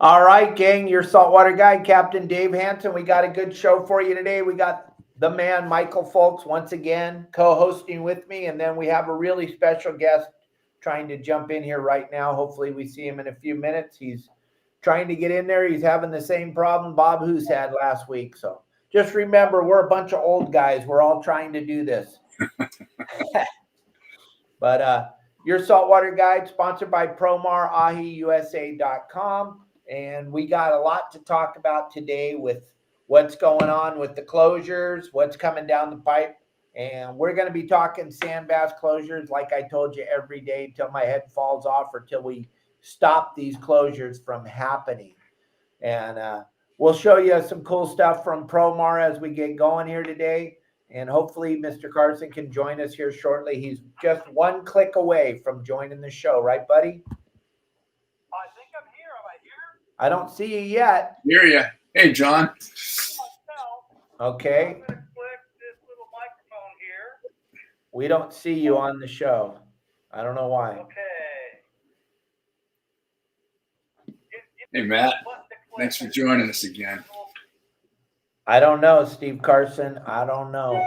All right, gang, your saltwater guide, Captain Dave Hansen. We got a good show for you today. We got the man, Michael Folks, once again, co-hosting with me. And then we have a really special guest trying to jump in here right now. Hopefully we see him in a few minutes. He's trying to get in there. He's having the same problem Bob Hoos had last week. So just remember, we're a bunch of old guys. We're all trying to do this. But your saltwater guide, sponsored by Promar Ahi USA.com. And we got a lot to talk about today with what's going on with the closures, what's coming down the pipe. And we're going to be talking sand bass closures, like I told you, every day till my head falls off or till we stop these closures from happening. And we'll show you some cool stuff from Promar as we get going here today. And hopefully Mr. Carson can join us here shortly. He's just one click away from joining the show. Right, buddy? I think I'm here. Am I here? I don't see you yet. Hear you. Hey, John. Okay. I'm going to click this little microphone here. We don't see you on the show. I don't know why. Okay. Hey, Matt. Thanks for joining us again. I don't know, Steve Carson. I don't know.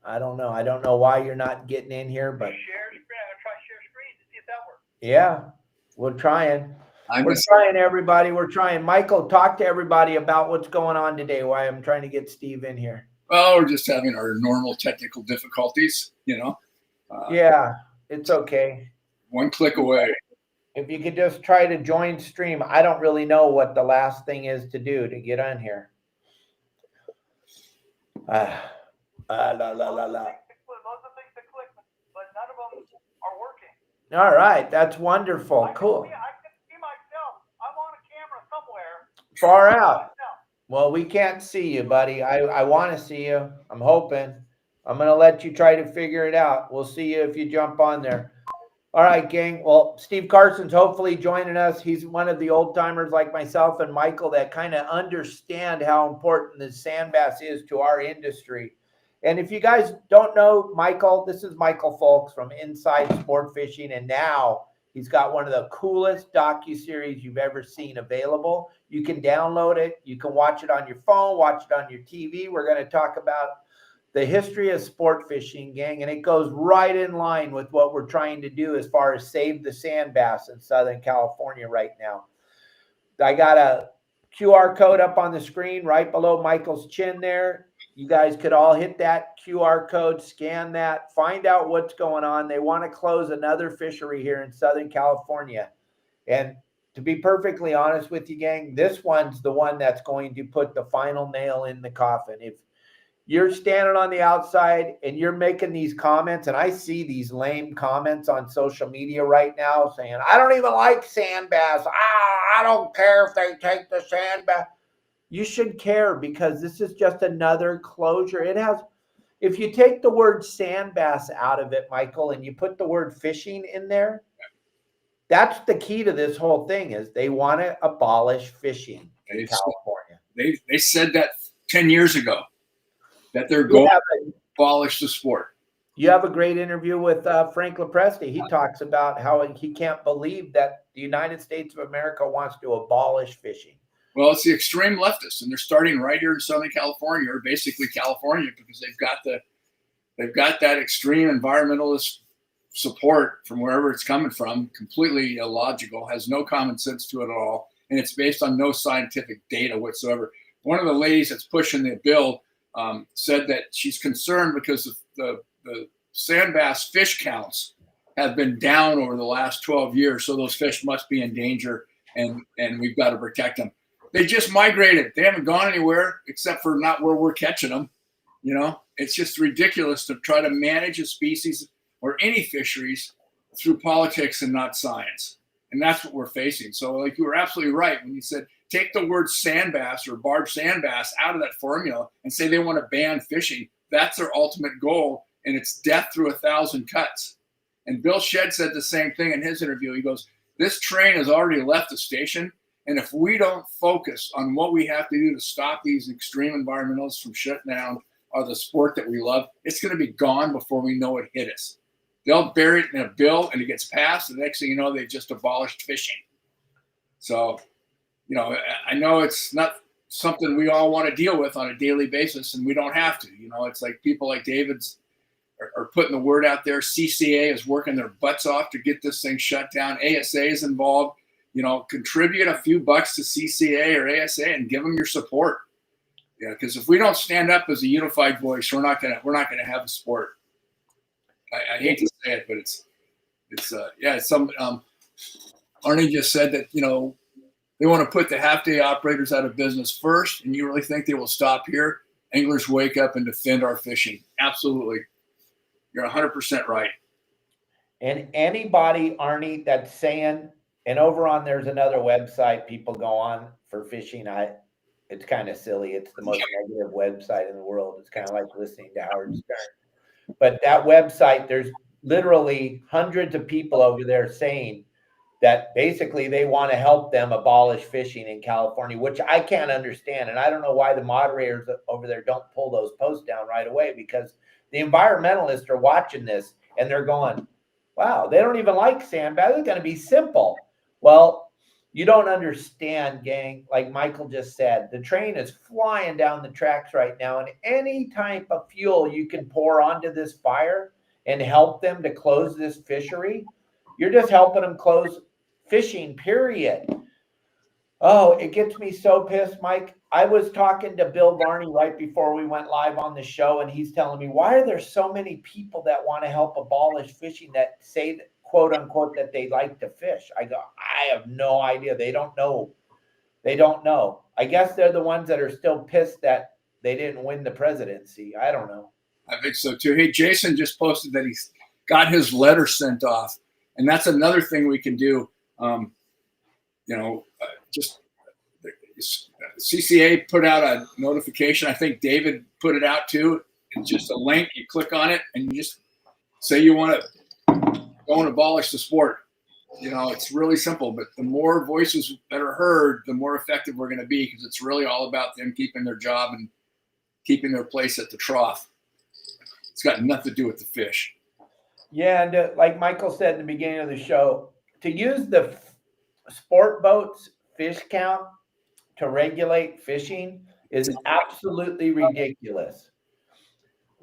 I don't know why you're not getting in here, but Share screen. I'm going to try share screen to see if that works. yeah, we're trying. We're trying, everybody. We're trying. Michael, talk to everybody about what's going on today. Why I'm trying to get Steve in here. Well, we're just having our normal technical difficulties, you know. Yeah, it's okay. One click away. If you could just try to join stream. I don't really know what the last thing is to do to get on here. La la la la. Lots of things to click, but none of them are working. All right, that's wonderful. Cool. I can see myself. I'm on a camera somewhere. Far out. Well, we can't see you, buddy. I want to see you. I'm hoping. I'm going to let you try to figure it out. We'll see you if you jump on there. All right, gang. Well, Steve Carson's hopefully joining us. He's one of the old timers like myself and Michael that kind of understand how important the sand bass is to our industry. And if you guys don't know Michael, this is Michael Folks from Inside Sport Fishing. And now he's got one of the coolest docuseries you've ever seen available. You can download it. You can watch it on your phone, watch it on your TV. We're going to talk about the history of sport fishing, gang, and it goes right in line with what we're trying to do as far as save the sand bass in Southern California right now. I got a QR code up on the screen right below Michael's chin there. You guys could all hit that QR code, scan that, find out what's going on. They want to close another fishery here in Southern California. And to be perfectly honest with you, gang, this one's the one that's going to put the final nail in the coffin. If you're standing on the outside and you're making these comments, and I see these lame comments on social media right now saying, I don't even like sand bass. I don't care if they take the sand bass. You should care because this is just another closure. It has, if you take the word sand bass out of it, Michael, and you put the word fishing in there, that's the key to this whole thing is they want to abolish fishing in California. They said that 10 years ago. That they're going to abolish the sport. You have a great interview with Frank Lopresti. He talks about how he can't believe that the United States of America wants to abolish fishing. Well, it's the extreme leftists, and they're starting right here in Southern California, or basically California, because they've got that extreme environmentalist support from wherever it's coming from, completely illogical, has no common sense to it at all, and it's based on no scientific data whatsoever. One of the ladies that's pushing the bill said that she's concerned because the sand bass fish counts have been down over the last 12 years. So those fish must be in danger and we've got to protect them. They just migrated. They haven't gone anywhere except for not where we're catching them. You know, it's just ridiculous to try to manage a species or any fisheries through politics and not science. And that's what we're facing. So like you were absolutely right when you said, take the word sand bass or barb sand bass out of that formula and say they want to ban fishing. That's their ultimate goal, and it's death through 1,000 cuts. And Bill Shedd said the same thing in his interview. He goes, this train has already left the station, and if we don't focus on what we have to do to stop these extreme environmentalists from shutting down the sport that we love, it's going to be gone before we know it hit us. They'll bury it in a bill, and it gets passed, and the next thing you know, they just abolished fishing. So you know, I know it's not something we all want to deal with on a daily basis, and we don't have to. You know, it's like people like David's are putting the word out there. CCA is working their butts off to get this thing shut down. ASA is involved. You know, contribute a few bucks to CCA or ASA and give them your support. Yeah, because if we don't stand up as a unified voice, we're not gonna have a sport. I hate to say it, but it's some. Arnie just said that, you know, they want to put the half-day operators out of business first, and you really think they will stop here? Anglers, wake up and defend our fishing. Absolutely, you're 100% right. And anybody, Arnie, that's saying, and over on there's another website people go on for fishing. It's kind of silly. It's the most negative website in the world. It's kind of like listening to Howard Stern. But that website, there's literally hundreds of people over there saying that basically they want to help them abolish fishing in California, which I can't understand. And I don't know why the moderators over there don't pull those posts down right away, because the environmentalists are watching this and they're going, wow, they don't even like sandbags. It's going to be simple. Well, you don't understand, gang. Like Michael just said, the train is flying down the tracks right now, and any type of fuel you can pour onto this fire and help them to close this fishery, you're just helping them close fishing, period. Oh, it gets me so pissed, Mike. I was talking to Bill Varney right before we went live on the show, and he's telling me, why are there so many people that want to help abolish fishing that say that, quote unquote, that they like to fish? I go, I have no idea. They don't know. They don't know. I guess they're the ones that are still pissed that they didn't win the presidency. I don't know. I think so too. Hey, Jason just posted that he's got his letter sent off, and that's another thing we can do. You know, just CCA put out a notification. I think David put it out too. It's just a link. You click on it, and you just say you want to go and abolish the sport. You know, it's really simple. But the more voices that are heard, the more effective we're going to be, because it's really all about them keeping their job and keeping their place at the trough. It's got nothing to do with the fish. Yeah, and like Michael said in the beginning of the show, to use the sport boats fish count to regulate fishing is absolutely ridiculous.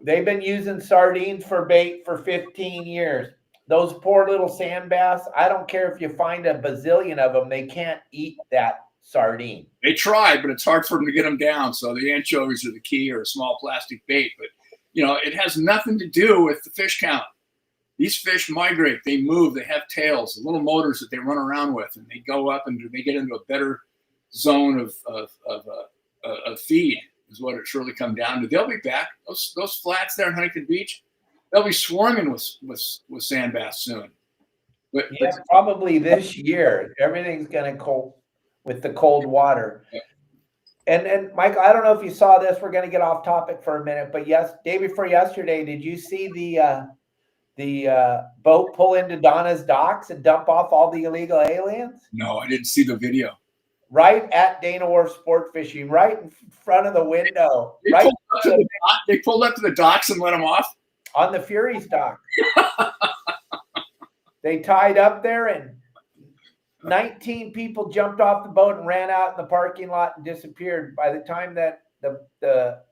They've been using sardines for bait for 15 years. Those poor little sand bass, I don't care if you find a bazillion of them, they can't eat that sardine. They try, but it's hard for them to get them down. So the anchovies are the key, or a small plastic bait. But, you know, it has nothing to do with the fish count. These fish migrate, they move, they have tails, little motors that they run around with, and they go up and they get into a better zone of feed, is what it surely come down to. They'll be back. Those flats there in Huntington Beach, they'll be swarming with sand bass soon. But probably this year. Everything's going to cold with the cold water. Yeah. And Michael, I don't know if you saw this. We're going to get off topic for a minute, but yes, day before yesterday, did you see the boat pull into Donna's docks and dump off all the illegal aliens? No, I didn't see the video. Right at Dana Wharf Sport Fishing, right in front of the window. They pulled up to the docks and let them off? On the Fury's dock. They tied up there, and 19 people jumped off the boat and ran out in the parking lot and disappeared. By the time that the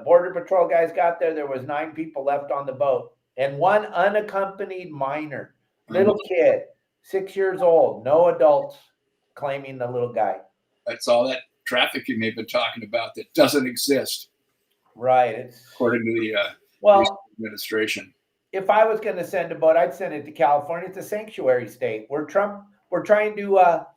Border Patrol guys got there, there was 9 people left on the boat. And one unaccompanied minor, little kid, 6 years old, no adults claiming the little guy. That's all that trafficking they've been talking about that doesn't exist. Right. It's according to the administration. If I was going to send a boat, I'd send it to California. It's a sanctuary state. We're trying to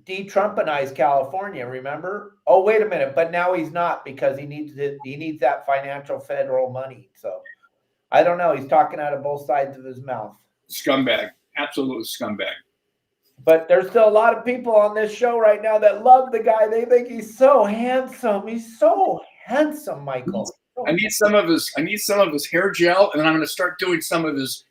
de-Trumpanize California, remember? Oh, wait a minute, but now he's not, because he needs that financial federal money. So I don't know. He's talking out of both sides of his mouth. Scumbag, absolute scumbag. But there's still a lot of people on this show right now that love the guy. They think he's so handsome. He's so handsome, Michael. I need some of his hair gel, and then I'm going to start doing some of his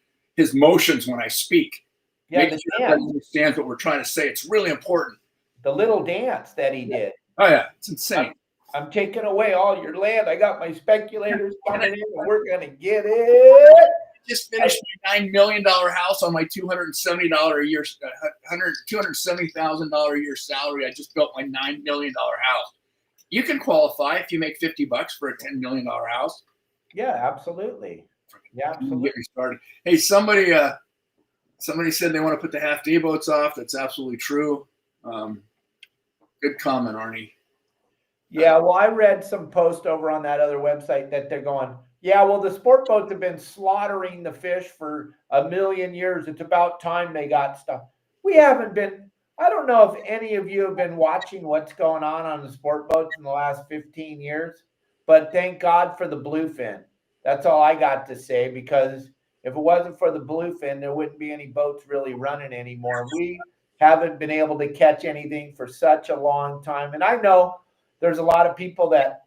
motions when I speak. Yeah, make sure that he understands what we're trying to say. It's really important. The little dance that he did. Oh yeah, it's insane. I'm taking away all your land. I got my speculators coming in, and we're gonna get it. just finished my $9 million house on my $270 a year, $270,000 a year salary. I just built my $9 million house. You can qualify if you make $50 for a $10 million house. Yeah, absolutely. Yeah, absolutely. Get me started. Hey, somebody said they want to put the half day boats off. That's absolutely true. Good comment, Arnie. Yeah, well, I read some post over on that other website that they're going, yeah, well, the sport boats have been slaughtering the fish for 1,000,000 years. It's about time they got stuff. We haven't been. I don't know if any of you have been watching what's going on the sport boats in the last 15 years, but thank God for the bluefin. That's all I got to say, because if it wasn't for the bluefin, there wouldn't be any boats really running anymore. We haven't been able to catch anything for such a long time. And I know there's a lot of people that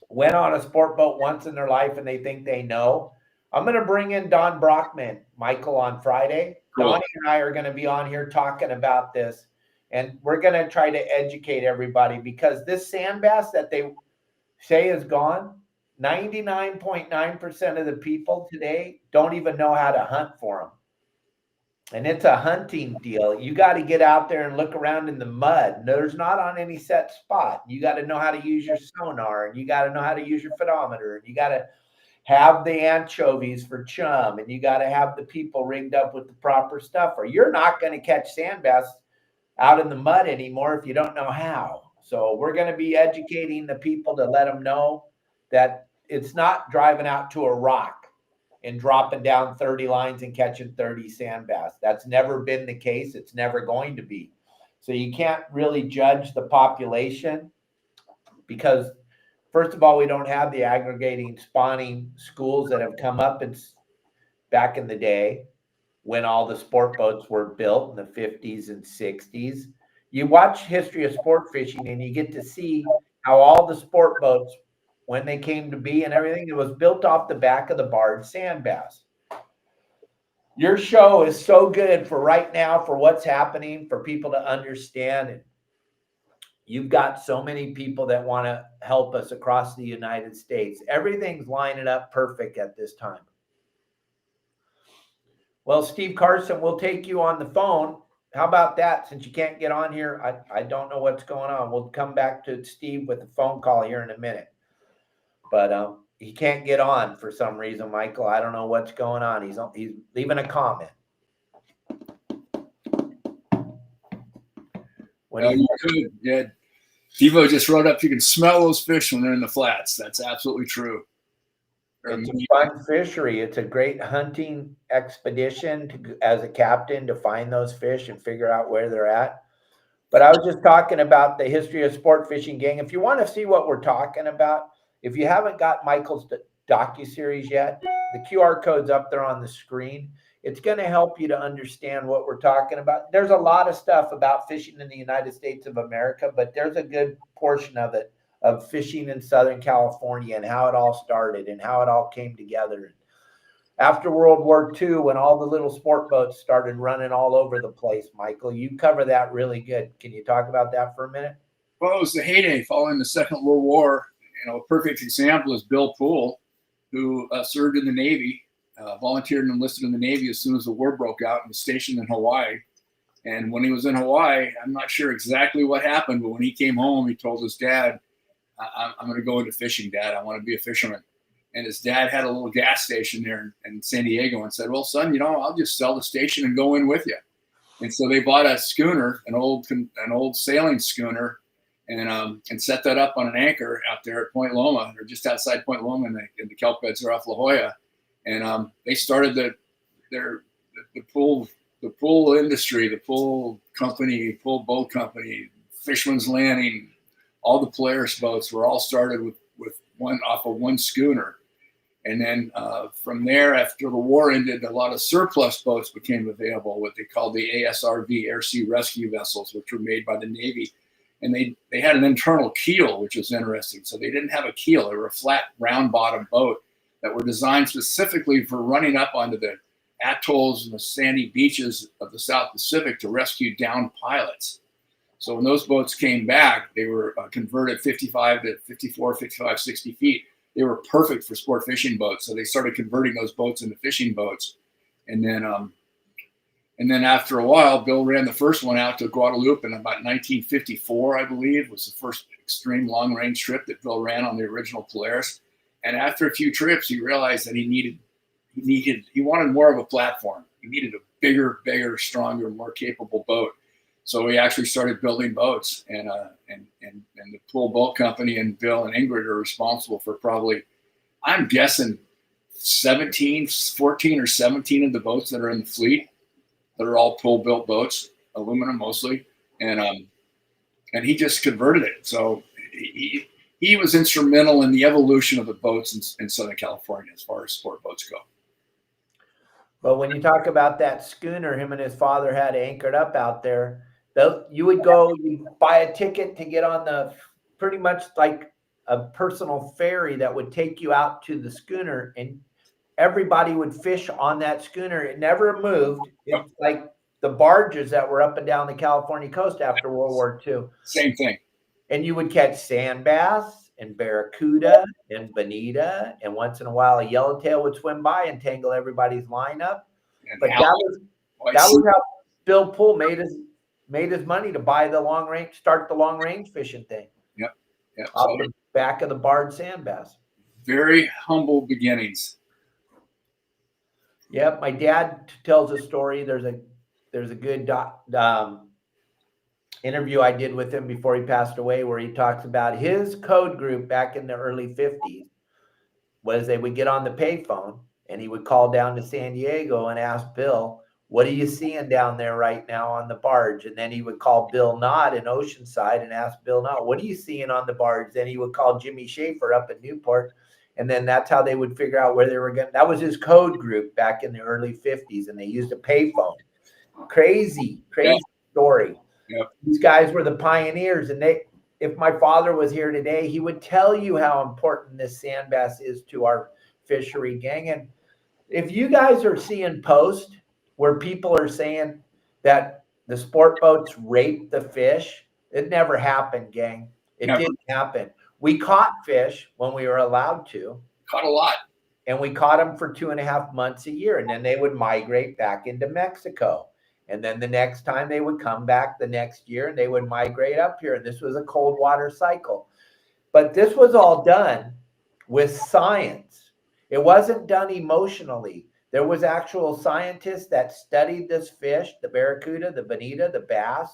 went on a sport boat once in their life and they think they know. I'm going to bring in Don Brockman, Michael, on Friday. Cool. Donnie and I are going to be on here talking about this, and we're going to try to educate everybody, because this sand bass that they say is gone, 99.9% of the people today don't even know how to hunt for them. And it's a hunting deal. You got to get out there and look around in the mud. There's not on any set spot. You got to know how to use your sonar, and you got to know how to use your photometer, and you got to have the anchovies for chum, and you got to have the people rigged up with the proper stuff, or you're not going to catch sand bass out in the mud anymore if you don't know how. So we're going to be educating the people to let them know that it's not driving out to a rock and dropping down 30 lines and catching 30 sand bass. That's never been the case. It's never going to be. So you can't really judge the population, because first of all, we don't have the aggregating spawning schools that have come up back in the day when all the sport boats were built in the 50s and 60s. You watch History of Sport Fishing and you get to see how all the sport boats, when they came to be and everything, it was built off the back of the barred sand bass. Your show is so good for right now, for what's happening, for people to understand. And you've got so many people that want to help us across the United States. Everything's lining up perfect at this time. Well, Steve Carson, we'll take you on the phone. How about that? Since you can't get on here, I don't know what's going on. We'll come back to Steve with a phone call here in a minute. But he can't get on for some reason, Michael. I don't know what's going on. He's leaving a comment. Yeah. Devo just wrote up, you can smell those fish when they're in the flats. That's absolutely true. It's a fun fishery. It's a great hunting expedition as a captain to find those fish and figure out where they're at. But I was just talking about the History of Sport Fishing, gang. If you want to see what we're talking about, if you haven't got Michael's docuseries yet, the QR code's up there on the screen. It's going to help you to understand what we're talking about. There's a lot of stuff about fishing in the United States of America, but there's a good portion of it of fishing in Southern California and how it all started and how it all came together. After World War II, when all the little sport boats started running all over the place, Michael, you cover that really good. Can you talk about that for a minute? Well, it was the heyday following the Second World War. A perfect example is Bill Poole, who served in the Navy, volunteered and enlisted in the Navy as soon as the war broke out, and was stationed in Hawaii. And when he was in Hawaii, I'm not sure exactly what happened, but when he came home, he told his dad, I'm going to go into fishing, Dad. I want to be a fisherman. And his dad had a little gas station there in San Diego and said, well, son, I'll just sell the station and go in with you. And so they bought a schooner, an old sailing schooner, and set that up on an anchor out there at Point Loma, or just outside Point Loma, in the kelp beds are off La Jolla. And they started the pool industry, the pool company, pool boat company, Fisherman's Landing. All the Polaris boats were all started with one schooner. And then from there, after the war ended, a lot of surplus boats became available, what they called the ASRV, Air Sea Rescue Vessels, which were made by the Navy. And they had an internal keel, which was interesting. So they didn't have a keel. They were a flat, round-bottom boat that were designed specifically for running up onto the atolls and the sandy beaches of the South Pacific to rescue downed pilots. So when those boats came back, they were converted 55 to 54, 55, 60 feet. they were perfect for sport fishing boats. So they started converting those boats into fishing boats. And then after a while, Bill ran the first one out to Guadalupe in about 1954, I believe, was the first extreme long range trip that Bill ran on the original Polaris. And after a few trips, he realized that he wanted more of a platform. He needed a bigger, stronger, more capable boat. So he actually started building boats, and the Pool Boat Company and Bill and Ingrid are responsible for probably, I'm guessing, 14 or 17 of the boats that are in the fleet that are all Pool built boats, aluminum mostly, and he just converted it. So he was instrumental in the evolution of the boats in Southern California as far as sport boats go. But when you talk about that schooner him and his father had anchored up out there, you would go, you buy a ticket to get on the pretty much like a personal ferry that would take you out to the schooner, and everybody would fish on that schooner. It never moved. It's like the barges that were up and down the California coast after World War II. Same thing. And you would catch sand bass and barracuda and bonita, and once in a while a yellowtail would swim by and tangle everybody's line up. But that was how Bill Poole made his money to buy the long range, start the long range fishing thing. Yep. Off the back of the barred sand bass. Very humble beginnings. Yep, my dad tells a story. There's a good interview I did with him before he passed away, where he talks about his code group back in the early 50s was they would get on the payphone and he would call down to San Diego and ask Bill, what are you seeing down there right now on the barge? And then he would call Bill Knott in Oceanside and ask Bill Knott, what are you seeing on the barge? Then he would call Jimmy Schaefer up in Newport. And then that's how they would figure out where they were going. That was his code group back in the early 50s. And they used a payphone. Crazy story. Yep. These guys were the pioneers. And if my father was here today, he would tell you how important this sand bass is to our fishery, gang. And if you guys are seeing posts where people are saying that the sport boats rape the fish, it never happened, gang. It didn't happen. We caught fish when we were allowed to. Caught a lot. And we caught them for 2.5 months a year. And then they would migrate back into Mexico. And then the next time they would come back the next year and they would migrate up here. And this was a cold water cycle. But this was all done with science. It wasn't done emotionally. There was actual scientists that studied this fish, the barracuda, the bonita, the bass,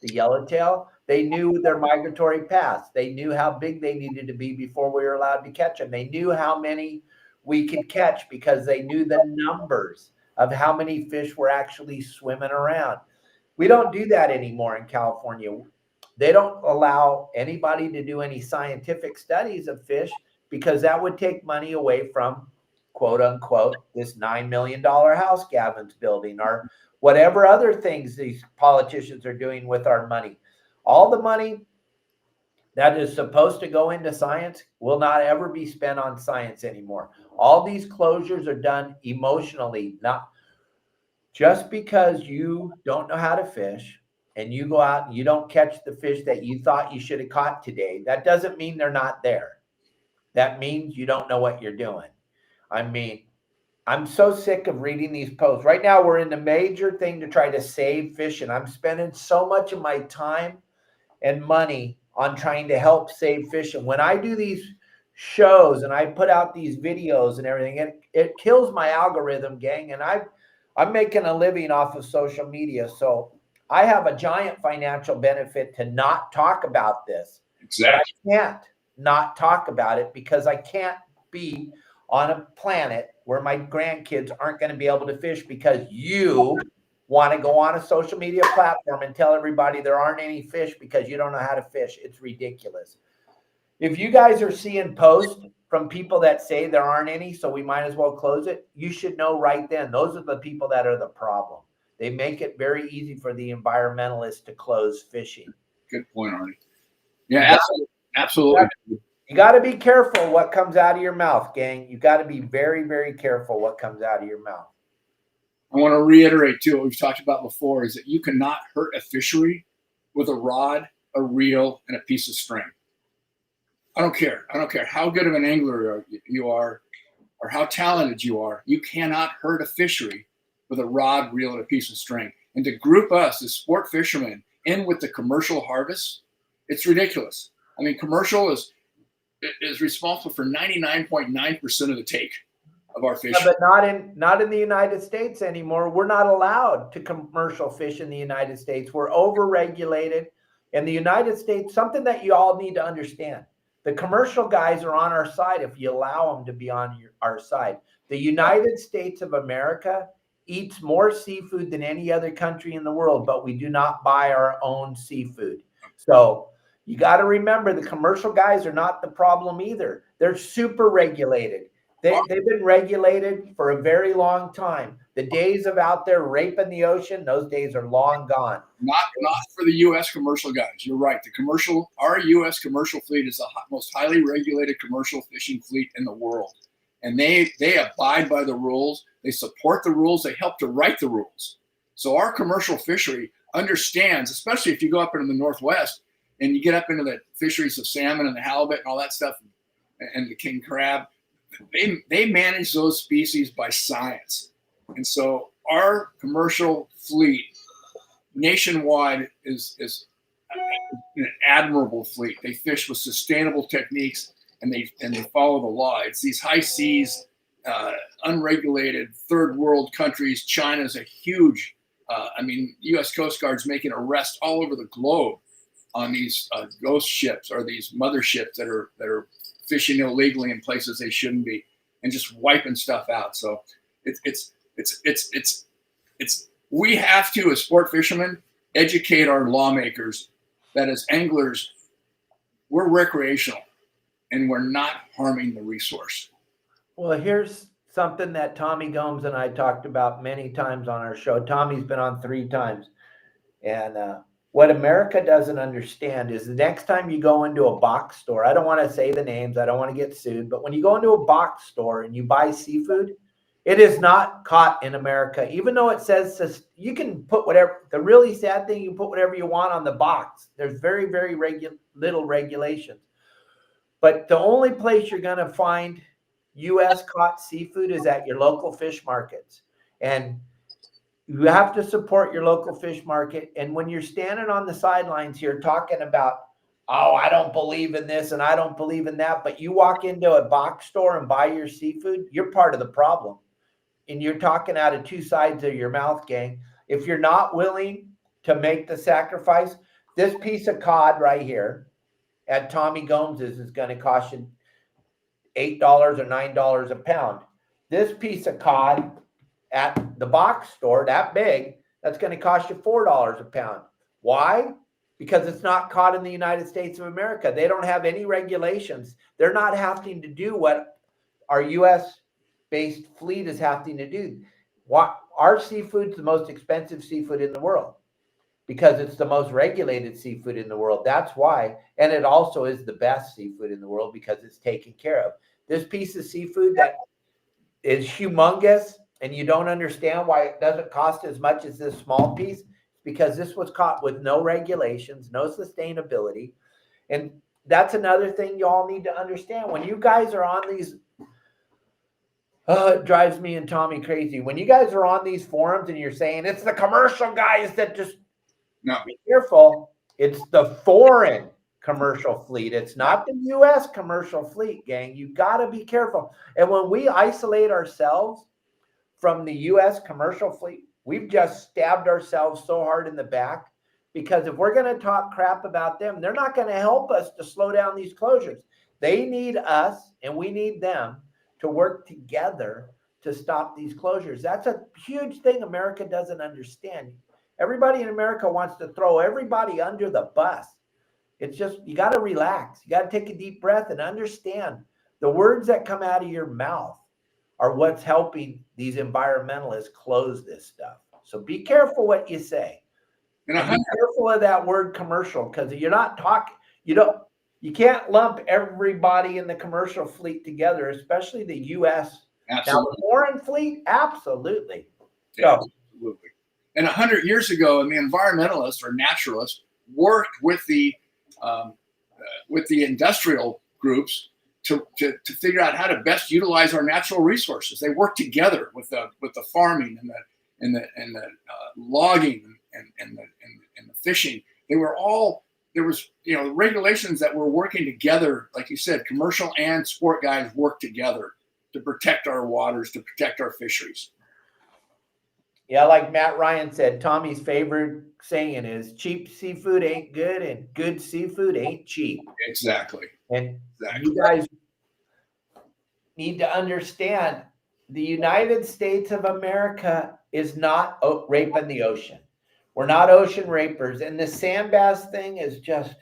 the yellowtail. They knew their migratory paths. They knew how big they needed to be before we were allowed to catch them. They knew how many we could catch because they knew the numbers of how many fish were actually swimming around. We don't do that anymore in California. They don't allow anybody to do any scientific studies of fish because that would take money away from, quote unquote, this $9 million house Gavin's building or whatever other things these politicians are doing with our money. All the money that is supposed to go into science will not ever be spent on science anymore. All these closures are done emotionally, not just because you don't know how to fish and you go out and you don't catch the fish that you thought you should have caught today. That doesn't mean they're not there. That means you don't know what you're doing. I mean, I'm so sick of reading these posts. Right now, we're in the major thing to try to save fish, and I'm spending so much of my time and money on trying to help save fish. And when I do these shows and I put out these videos and everything, it kills my algorithm, gang. And I'm making a living off of social media. So I have a giant financial benefit to not talk about this. Exactly. But I can't not talk about it because I can't be on a planet where my grandkids aren't going to be able to fish because you want to go on a social media platform and tell everybody there aren't any fish because you don't know how to fish. It's ridiculous. If you guys are seeing posts from people that say there aren't any, so we might as well close it, you should know right then, those are the people that are the problem. They make it very easy for the environmentalists to close fishing. Good point, Arnie. Yeah, absolutely. You got to be careful what comes out of your mouth, gang. You got to be very, very careful what comes out of your mouth. I want to reiterate, too, what we've talked about before, is that you cannot hurt a fishery with a rod, a reel, and a piece of string. I don't care. I don't care how good of an angler you are or how talented you are. You cannot hurt a fishery with a rod, reel, and a piece of string. And to group us as sport fishermen in with the commercial harvest, it's ridiculous. I mean, commercial is responsible for 99.9% of the take of our fish. Yeah, but not in the United States anymore. We're not allowed to commercial fish in the United States. We're over-regulated. In the United States, something that you all need to understand, the commercial guys are on our side if you allow them to be on our side. The United States of America eats more seafood than any other country in the world, but we do not buy our own seafood. So you got to remember the commercial guys are not the problem either. They're super regulated. They've been regulated for a very long time. The days of out there raping the ocean, those days are long gone. Not for the U.S. commercial guys. You're right. Our U.S. commercial fleet is the most highly regulated commercial fishing fleet in the world. And they abide by the rules. They support the rules. They help to write the rules. So our commercial fishery understands, especially if you go up into the Northwest and you get up into the fisheries of salmon and the halibut and all that stuff and the king crab, they manage those species by science. And so our commercial fleet nationwide is an admirable fleet. They fish with sustainable techniques and they follow the law. It's these high seas, unregulated third world countries. China's a huge, U.S. Coast Guard's making arrests all over the globe on these ghost ships or these motherships that are fishing illegally in places they shouldn't be and just wiping stuff out. So it's we have to, as sport fishermen, educate our lawmakers that as anglers, we're recreational and we're not harming the resource. Well, here's something that Tommy Gomes and I talked about many times on our show. Tommy's been on 3 times. And what America doesn't understand is the next time you go into a box store, I don't want to say the names, I don't want to get sued, but when you go into a box store and you buy seafood, it is not caught in America, even though it says you can put whatever. The really sad thing, you can put whatever you want on the box. There's very, very little regulations. But the only place you're going to find U.S. caught seafood is at your local fish markets. And you have to support your local fish market. And when you're standing on the sidelines here talking about, oh, I don't believe in this and I don't believe in that, but you walk into a box store and buy your seafood, you're part of the problem. And you're talking out of 2 sides of your mouth, gang. If you're not willing to make the sacrifice, this piece of cod right here at Tommy Gomes's is going to cost you $8 or $9 a pound. This piece of cod at the box store, that big, that's going to cost you $4 a pound. Why? Because it's not caught in the United States of America. They don't have any regulations. They're not having to do what our U.S.-based fleet is having to do. Our seafood's the most expensive seafood in the world because it's the most regulated seafood in the world. That's why. And it also is the best seafood in the world because it's taken care of. This piece of seafood that is humongous, and you don't understand why it doesn't cost as much as this small piece, because this was caught with no regulations, no sustainability. And that's another thing you all need to understand. When you guys are on these, it drives me and Tommy crazy. When you guys are on these forums and you're saying it's the commercial guys that just, no, be careful. It's the foreign commercial fleet. It's not the U.S. commercial fleet, gang. You got to be careful. And when we isolate ourselves from the U.S. commercial fleet, we've just stabbed ourselves so hard in the back, because if we're going to talk crap about them, they're not going to help us to slow down these closures. They need us and we need them to work together to stop these closures. That's a huge thing America doesn't understand. Everybody in America wants to throw everybody under the bus. It's just, you got to relax. You got to take a deep breath and understand the words that come out of your mouth are what's helping these environmentalists close this stuff. So be careful what you say. And be careful of that word commercial, because you're not talking, you can't lump everybody in the commercial fleet together, especially the U.S. Absolutely. Now, the foreign fleet, absolutely. Yeah, absolutely. And 100 years ago, the environmentalists or naturalists worked with the industrial groups to figure out how to best utilize our natural resources. They work together with the farming and the logging and the fishing. There was regulations that were working together. Like you said, commercial and sport guys work together to protect our waters, to protect our fisheries. Yeah, like Matt Ryan said, Tommy's favorite saying is cheap seafood ain't good and good seafood ain't cheap. Exactly. And you guys need to understand the United States of America is not raping the ocean. We're not ocean rapers. And the sand bass thing is just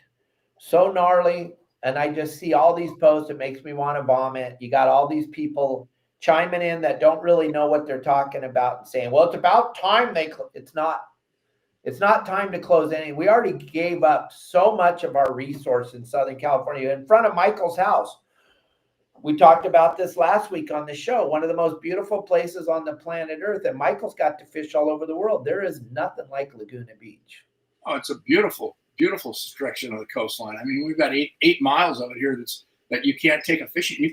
so gnarly. And I just see all these posts. It makes me want to vomit. You got all these people chiming in that don't really know what they're talking about and saying, well, it's about time it's not time to close any. We already gave up so much of our resource in Southern California in front of Michael's house. We talked about this last week on the show. One of the most beautiful places on the planet Earth, and Michael's got to fish all over the world. There is nothing like Laguna Beach. Oh, it's a beautiful, beautiful section of the coastline. I mean, we've got eight miles of it here that you can't take a fishing.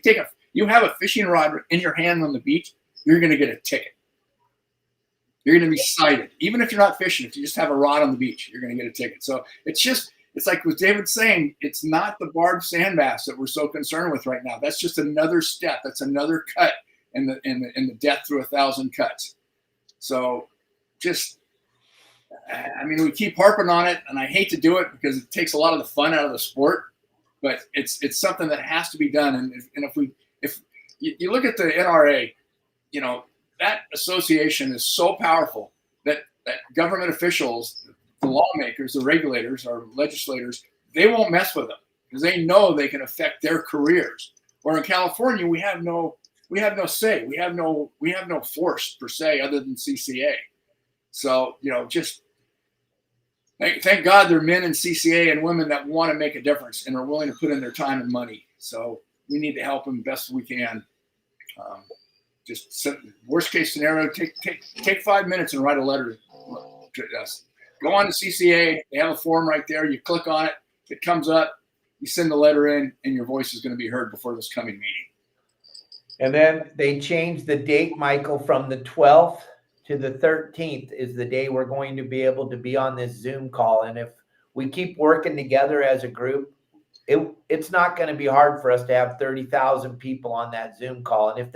You have a fishing rod in your hand on the beach, you're going to get a ticket. You're going to be cited. Even if you're not fishing, if you just have a rod on the beach, you're going to get a ticket. So it's like what David's saying, it's not the barbed sand bass that we're so concerned with right now. That's just another step. That's another cut in the death through 1,000 cuts. So we keep harping on it, and I hate to do it because it takes a lot of the fun out of the sport, but it's something that has to be done. And if you look at the NRA, that association is so powerful that government officials, the lawmakers, the regulators, our legislators, they won't mess with them because they know they can affect their careers. Where in California, we have no say, we have no force per se other than CCA. So just thank God there are men in CCA and women that want to make a difference and are willing to put in their time and money. So we need to help them best we can. Worst case scenario, take 5 minutes and write a letter to us. Go on to CCA. They have a form right there. You click on it. It comes up. You send the letter in, and your voice is going to be heard before this coming meeting. And then they changed the date, Michael, from the 12th to the 13th is the day we're going to be able to be on this Zoom call. And if we keep working together as a group, it's not going to be hard for us to have 30,000 people on that Zoom call. And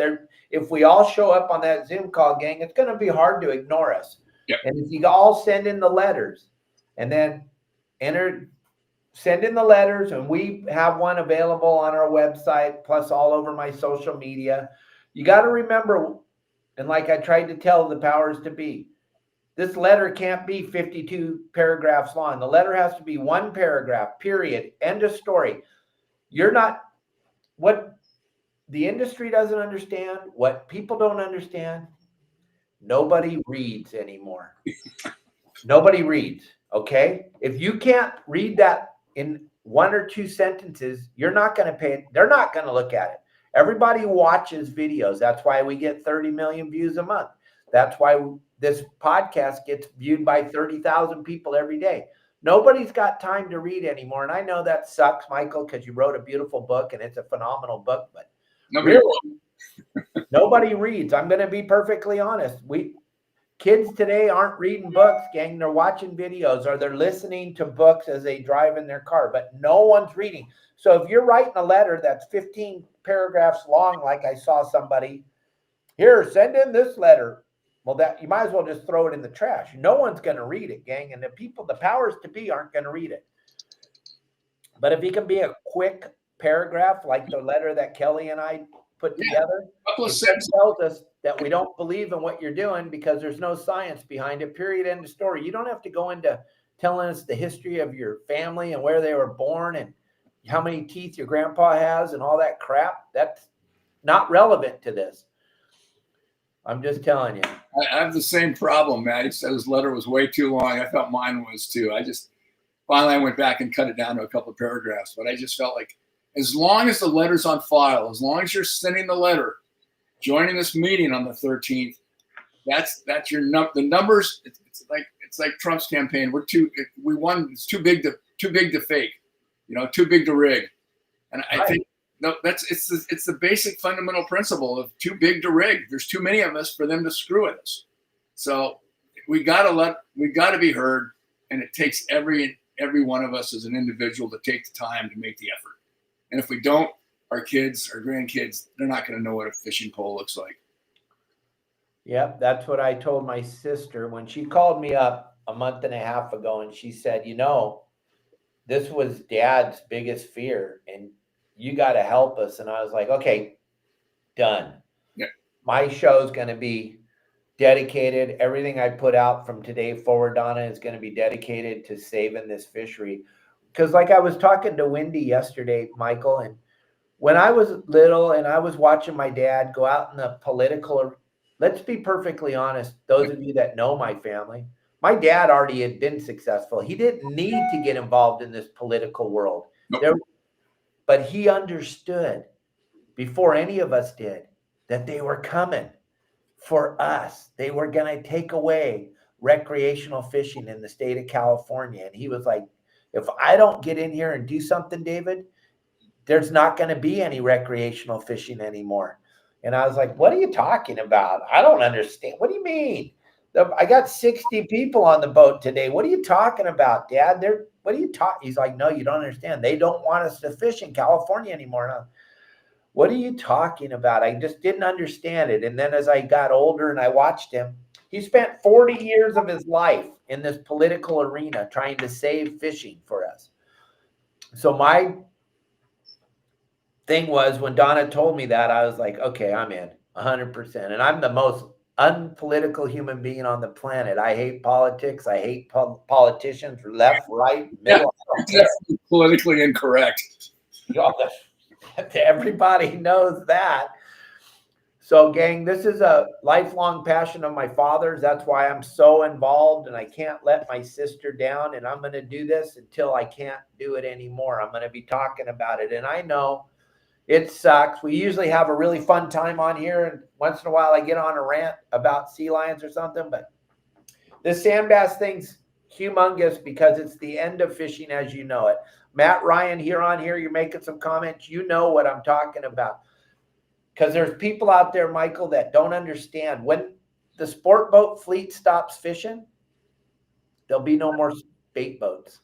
if we all show up on that Zoom call, gang, it's going to be hard to ignore us. Yep. And if you all send in the letters and then send in the letters, and we have one available on our website, plus all over my social media, you got to remember, and like I tried to tell the powers to be, this letter can't be 52 paragraphs long. The letter has to be one paragraph, period, end of story. What the industry doesn't understand, what people don't understand, nobody reads anymore. Nobody reads, okay? If you can't read that in 1 or 2 sentences, they're not going to look at it. Everybody watches videos. That's why we get 30 million views a month. That's why this podcast gets viewed by 30,000 people every day. Nobody's got time to read anymore. And I know that sucks, Michael, because you wrote a beautiful book and it's a phenomenal book, but nobody reads. I'm going to be perfectly honest. Kids today aren't reading books, gang. They're watching videos or they're listening to books as they drive in their car, but no one's reading. So if you're writing a letter that's 15 paragraphs long, like I saw somebody, here, send in this letter. Well, that you might as well just throw it in the trash. No one's going to read it, gang. And the powers to be aren't going to read it. But if you can be a quick paragraph, like the letter that Kelly and I put together, it tells us that we don't believe in what you're doing because there's no science behind it, period, end of story. You don't have to go into telling us the history of your family and where they were born and how many teeth your grandpa has and all that crap. That's not relevant to this. I'm just telling you. I have the same problem, Matt. He said his letter was way too long. I felt mine was too. Finally I went back and cut it down to a couple of paragraphs, but I just felt like as long as the letter's on file, as long as you're sending the letter, joining this meeting on the 13th, that's your the numbers. It's like Trump's campaign. We won. It's too big to fake, too big to rig. And I think No, it's the basic fundamental principle of too big to rig. There's too many of us for them to screw with us. So we gotta be heard, and it takes every one of us as an individual to take the time to make the effort. And if we don't, our kids, our grandkids, they're not going to know what a fishing pole looks like. Yep, that's what I told my sister when she called me up a month and a half ago, and she said, this was Dad's biggest fear, and you got to help us. And I was like, okay, done. Yeah. My show's going to be dedicated. Everything I put out from today forward, Donna, is going to be dedicated to saving this fishery. Because like I was talking to Wendy yesterday, Michael, and when I was little and I was watching my dad go out in the political, let's be perfectly honest, those of you that know my family, my dad already had been successful. He didn't need to get involved in this political world. Nope. But he understood before any of us did that they were coming for us. They were going to take away recreational fishing in the state of California. And he was like, if I don't get in here and do something, David, there's not going to be any recreational fishing anymore. And I was like, what are you talking about? I don't understand. What do you mean? I got 60 people on the boat today. What are you talking about, Dad? What are you talking? He's like, no, you don't understand. They don't want us to fish in California anymore. No. What are you talking about? I just didn't understand it. And then as I got older and I watched him, he spent 40 years of his life in this political arena trying to save fishing for us. So my thing was, when Donna told me that, I was like, okay, I'm in 100%. And I'm the most unpolitical human being on the planet. I hate politics. I hate politicians, left, right, middle. Yeah, definitely politically incorrect. Everybody knows that. So, gang, this is a lifelong passion of my father's. That's why I'm so involved, and I can't let my sister down. And I'm going to do this until I can't do it anymore. I'm going to be talking about it. And I know it sucks. We usually have a really fun time on here, and once in a while I get on a rant about sea lions or something. But this sand bass thing's humongous because it's the end of fishing as you know it. Matt Ryan, here, you're making some comments. You know what I'm talking about. Because there's people out there, Michael, that don't understand. When the sport boat fleet stops fishing, there'll be no more bait boats.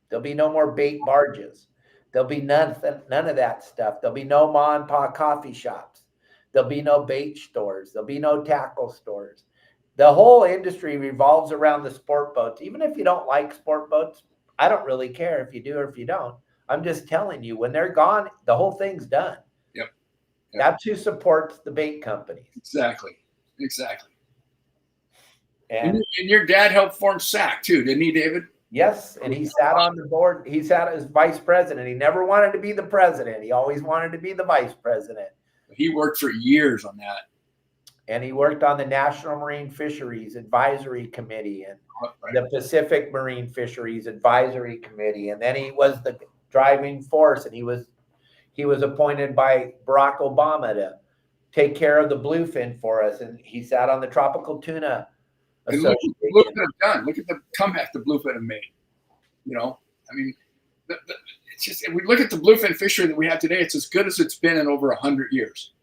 There'll be no more bait barges. There'll be none of that stuff. There'll be no ma and pa coffee shops. There'll be no bait stores. There'll be no tackle stores. The whole industry revolves around the sport boats. Even if you don't like sport boats, I don't really care if you do or if you don't. I'm just telling you, when they're gone, the whole thing's done. Yep. That's who supports the bait companies. Exactly. And your dad helped form SAC too, didn't he, David? Yes, and he sat on the board. He sat as vice president. He never wanted to be the president. He always wanted to be the vice president. He worked for years on that. And he worked on the National Marine Fisheries Advisory Committee and the Pacific Marine Fisheries Advisory Committee. And then he was the driving force, and he was appointed by Barack Obama to take care of the bluefin for us. And he sat on the Tropical Tuna Association. Look at the done. Look at the comeback the bluefin have made. I mean, it's just, if we look at the bluefin fishery that we have today, it's as good as it's been in over 100 years.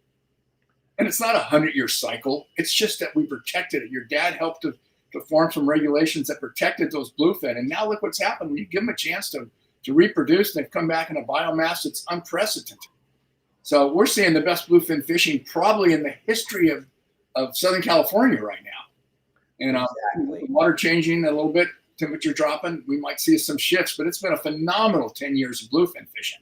And it's not a 100-year cycle. It's just that we protected it. Your dad helped to form some regulations that protected those bluefin. And now look what's happened. When you give them a chance to reproduce, and they've come back in a biomass, it's unprecedented. So we're seeing the best bluefin fishing probably in the history of Southern California right now. And Exactly. the water changing a little bit, temperature dropping, we might see some shifts, but it's been a phenomenal 10 years of bluefin fishing.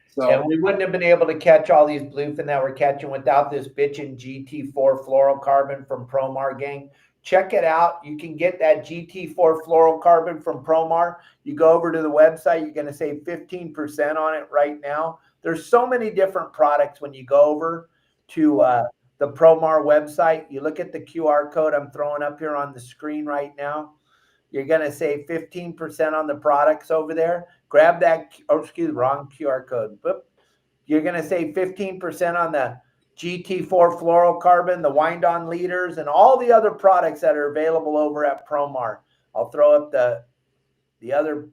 So, And we wouldn't have been able to catch all these bluefin that we're catching without this bitchin' GT4 fluorocarbon from Promar, gang. Check it out. You can get that GT4 fluorocarbon from Promar. You go over to the website, you're going to save 15% on it right now. There's so many different products when you go over to the Promar website. You look at the QR code I'm throwing up here on the screen right now. You're going to save 15% on the products over there. Grab that, wrong QR code. Boop. You're going to save 15% on the GT4 fluorocarbon, the wind-on leaders, and all the other products that are available over at Promar. I'll throw up the other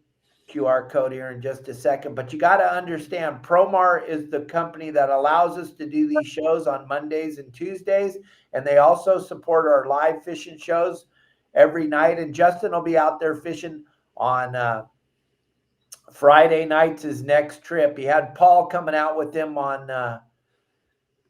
QR code here in just a second, but you got to understand Promar is the company that allows us to do these shows on Mondays and Tuesdays. And they also support our live fishing shows every night. And Justin will be out there fishing on Friday nights, his next trip. He had Paul coming out with him on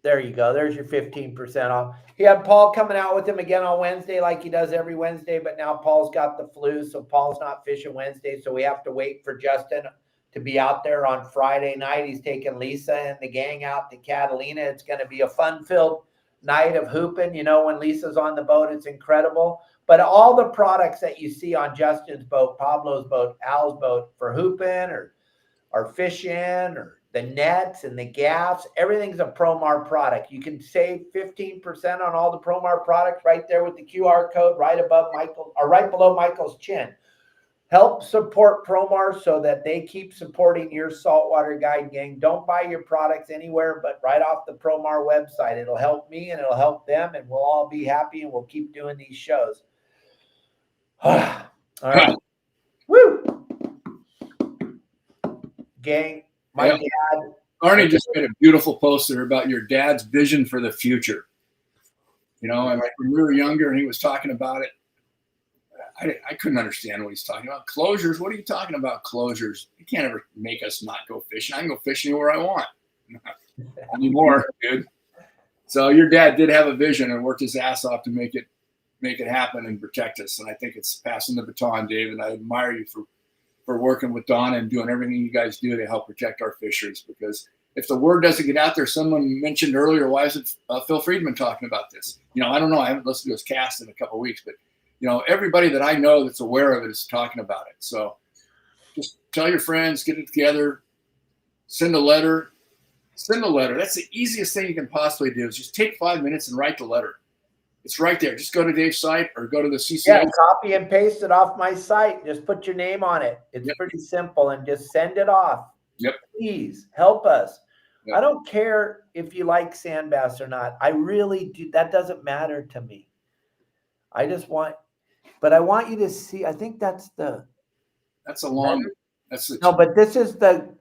there you go. There's your 15% off. He had Paul coming out with him again on Wednesday like he does every Wednesday, but now Paul's got the flu, so Paul's not fishing Wednesday, so we have to wait for Justin to be out there on Friday night. He's taking Lisa and the gang out to Catalina. It's going to be a fun-filled night of hooping. You know, when Lisa's on the boat, it's incredible. But all the products that you see on Justin's boat, Pablo's boat, Al's boat for hooping or fishing or the nets and the gaffs, everything's a Promar product. You can save 15% on all the Promar products right there with the QR code right above Michael or right below Michael's chin. Help support Promar so that they keep supporting your saltwater guide gang. Don't buy your products anywhere but right off the Promar website. It'll help me and it'll help them, and we'll all be happy, and we'll keep doing these shows. All right. Woo! Gang, my dad. Arnie just made a beautiful post there about your dad's vision for the future. You know, and like when we were younger and he was talking about it, I couldn't understand what he's talking about. Closures? What are you talking about, closures? You can't ever make us not go fishing. I can go fish anywhere I want. Anymore, dude. So your dad did have a vision and worked his ass off to make it happen and protect us. And I think it's passing the baton, Dave. And I admire you for working with Donna and doing everything you guys do to help protect our fisheries. Because if the word doesn't get out there, someone mentioned earlier, why isn't Phil Friedman talking about this? You know, I don't know. I haven't listened to his cast in a couple of weeks, but you know, everybody that I know that's aware of it is talking about it. So just tell your friends, get it together, send a letter. Send a letter. That's the easiest thing you can possibly do is just take 5 minutes and write the letter. It's right there. Just go to Dave's site or go to the CCA. Yeah, copy and paste it off my site. Just put your name on it. It's pretty simple, and just send it off. Yep. Please help us. Yep. I don't care if you like sand bass or not. I really do. That doesn't matter to me. I just want, but I want you to see. I think that's the. That's a long. That's the, no, but this is the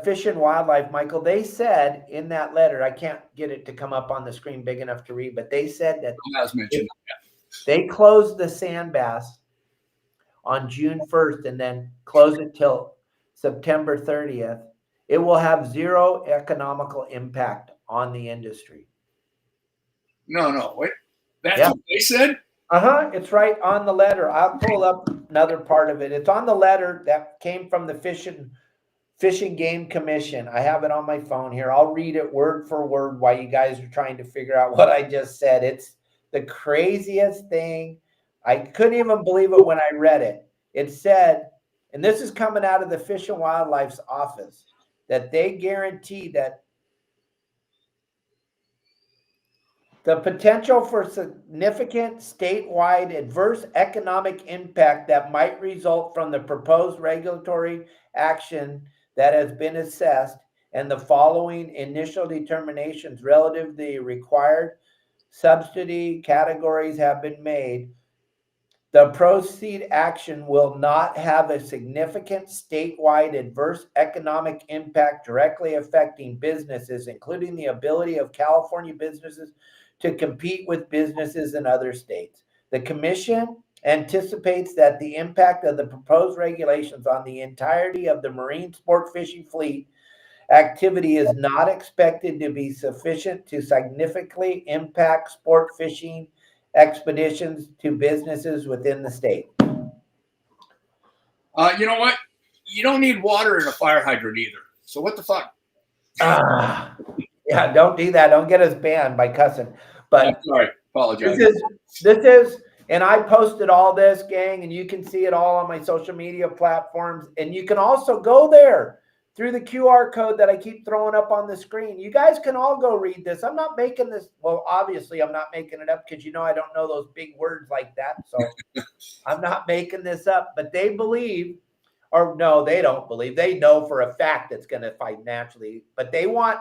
Fish and Wildlife, Michael. They said in that letter, I can't get it to come up on the screen big enough to read, but they said that they closed the sand bass on June 1st and then close it till September 30th. It will have zero economical impact on the industry. No, wait. That's what they said? It's right on the letter. I'll pull up another part of it. It's on the letter that came from the Fish and Game Commission. I have it on my phone here. I'll read it word for word while you guys are trying to figure out what I just said. It's the craziest thing. I couldn't even believe it when I read it. It said, and this is coming out of the Fish and Wildlife's office, that they guarantee that the potential for significant statewide adverse economic impact that might result from the proposed regulatory action that has been assessed, and the following initial determinations relative to the required subsidy categories have been made. The proceed action will not have a significant statewide adverse economic impact directly affecting businesses, including the ability of California businesses to compete with businesses in other states. The Commission anticipates that the impact of the proposed regulations on the entirety of the marine sport fishing fleet activity is not expected to be sufficient to significantly impact sport fishing expeditions to businesses within the state. You know what? You don't need water in a fire hydrant either. So what the fuck? Yeah, don't do that. Don't get us banned by cussing. But sorry, apologize. This is, and I posted all this, gang, and you can see it all on my social media platforms. And you can also go there through the QR code that I keep throwing up on the screen. You guys can all go read this. I'm not making this. Well, obviously, I'm not making it up because, you know, I don't know those big words like that. So I'm not making this up. But they believe, or no, they don't believe. They know for a fact it's going to fight naturally. But they want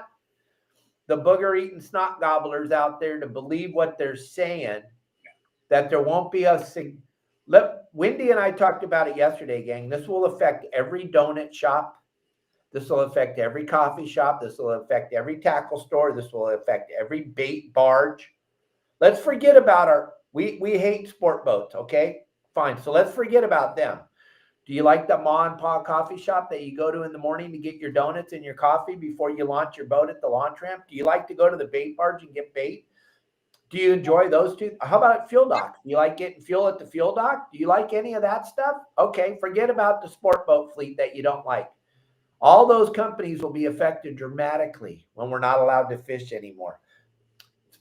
the booger-eating snot gobblers out there to believe what they're saying, that there won't be a Wendy and I talked about it yesterday, gang. This will affect every donut shop. This will affect every coffee shop. This will affect every tackle store. This will affect every bait barge. Let's forget about we hate sport boats, okay? Fine. So let's forget about them. Do you like the ma and pa coffee shop that you go to in the morning to get your donuts and your coffee before you launch your boat at the launch ramp? Do you like to go to the bait barge and get bait? Do you enjoy those two? How about fuel docks? Do you like getting fuel at the fuel dock? Do you like any of that stuff? Okay, forget about the sport boat fleet that you don't like. All those companies will be affected dramatically when we're not allowed to fish anymore.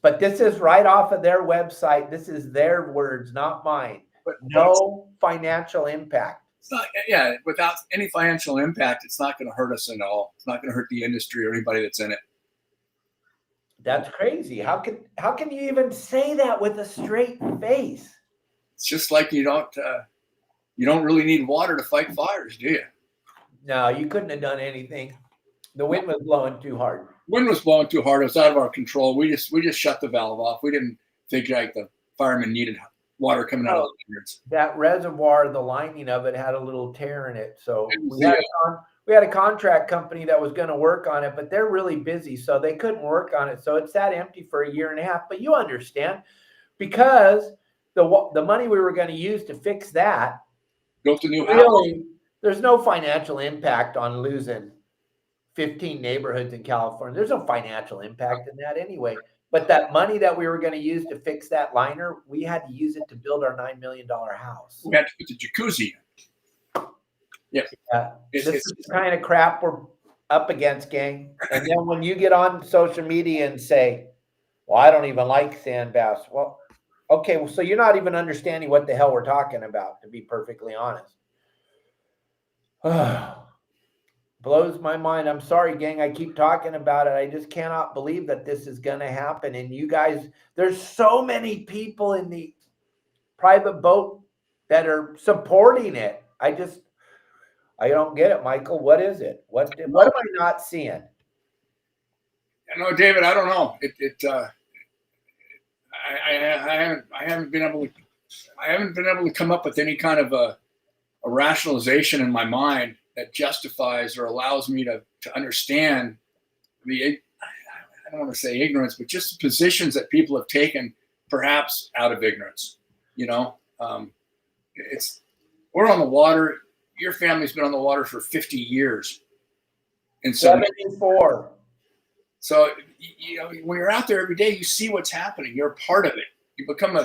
But this is right off of their website. This is their words, not mine. But no financial impact. It's not, yeah, without any financial impact, it's not going to hurt us at all. It's not going to hurt the industry or anybody that's in it. That's crazy. How can you even say that with a straight face? It's just like you don't really need water to fight fires, do you? No, you couldn't have done anything. The wind was blowing too hard. Wind was blowing too hard. It was out of our control. We just shut the valve off. We didn't think like the firemen needed water coming out of the vineyards. That reservoir, the lining of it had a little tear in it. So we had a contract company that was going to work on it, but they're really busy, so they couldn't work on it. So it sat empty for a year and a half. But you understand, because the money we were going to use to fix that, built a new house. Really, there's no financial impact on losing 15 neighborhoods in California. There's no financial impact in that anyway. But that money that we were going to use to fix that liner, we had to use it to build our $9 million house. We had to put the jacuzzi in. Yeah. This is the kind of crap we're up against, gang. And then when you get on social media and say, well, I don't even like sand bass. Well, okay, well, so you're not even understanding what the hell we're talking about, to be perfectly honest. Blows my mind. I'm sorry, gang. I keep talking about it. I just cannot believe that this is going to happen. And you guys, there's so many people in the private boat that are supporting it. I don't get it, Michael. What is it? What am I not seeing? No, David, I don't know. I haven't been able to come up with any kind of a rationalization in my mind that justifies or allows me to understand I don't want to say ignorance, but just the positions that people have taken, perhaps out of ignorance. You know, we're on the water. Your family's been on the water for 50 years. And so 74. So, you know, when you're out there every day, you see what's happening. You're a part of it. You become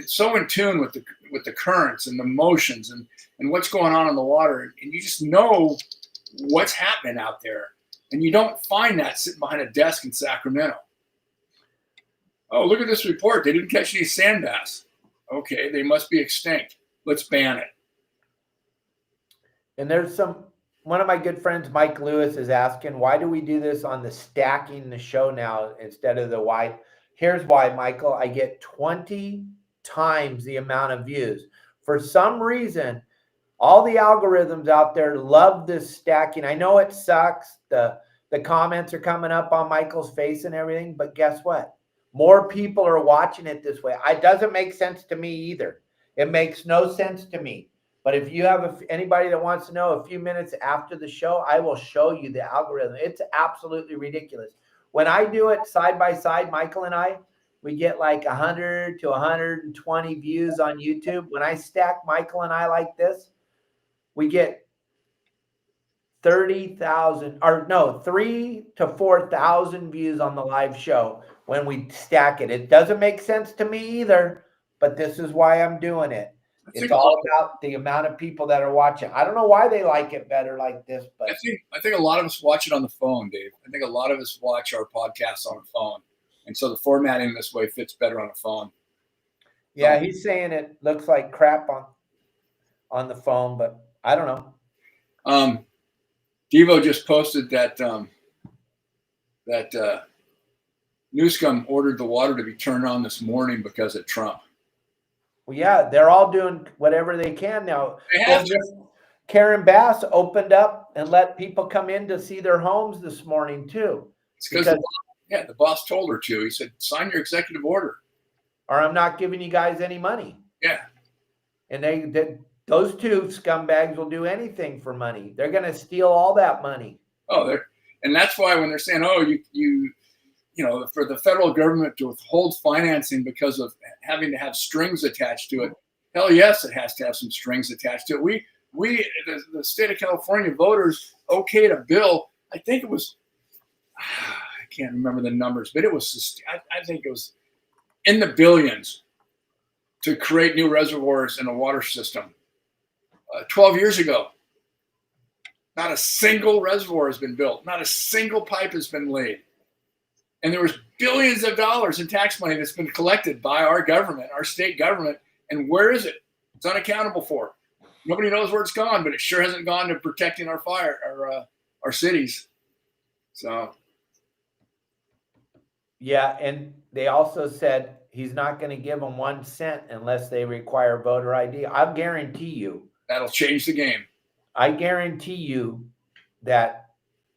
so in tune with the currents and the motions and what's going on in the water. And you just know what's happening out there. And you don't find that sitting behind a desk in Sacramento. Oh, look at this report. They didn't catch any sand bass. Okay, they must be extinct. Let's ban it. And one of my good friends, Mike Lewis, is asking, why do we do this on the stacking the show now instead of the wide? Here's why, Michael. I get 20 times the amount of views. For some reason, all the algorithms out there love this stacking. I know it sucks. The comments are coming up on Michael's face and everything, but guess what? More people are watching it this way. It doesn't make sense to me either. It makes no sense to me. But if you have anybody that wants to know, a few minutes after the show, I will show you the algorithm. It's absolutely ridiculous. When I do it side by side, Michael and I, we get like 100 to 120 views on YouTube. When I stack Michael and I like this, we get 3,000 to 4,000 views on the live show when we stack it. It doesn't make sense to me either, but this is why I'm doing it. It's all about the amount of people that are watching. I don't know why they like it better like this, but I think a lot of us watch it on the phone, Dave. I think a lot of us watch our podcasts on the phone, and so the formatting this way fits better on the phone. Yeah, he's saying it looks like crap on the phone, but I don't know. Devo just posted that Newscom ordered the water to be turned on this morning because of Trump. Well, yeah, they're all doing whatever they can now. They have to. Karen Bass opened up and let people come in to see their homes this morning too. It's because the boss told her to. He said, sign your executive order. Or I'm not giving you guys any money. Yeah. And those two scumbags will do anything for money. They're going to steal all that money. Oh, and that's why when they're saying, oh, you know, for the federal government to withhold financing because of having to have strings attached to it, hell yes, it has to have some strings attached to it. The state of California voters okayed a bill. I think it was, I can't remember the numbers, but it was, I think it was in the billions to create new reservoirs in a water system. 12 years ago, not a single reservoir has been built. Not a single pipe has been laid. And there was billions of dollars in tax money that's been collected by our government, our state government. And where is it? It's unaccountable for. Nobody knows where it's gone, but it sure hasn't gone to protecting our cities. So. Yeah, and they also said he's not going to give them 1 cent unless they require voter ID. I'll guarantee you. That'll change the game. I guarantee you that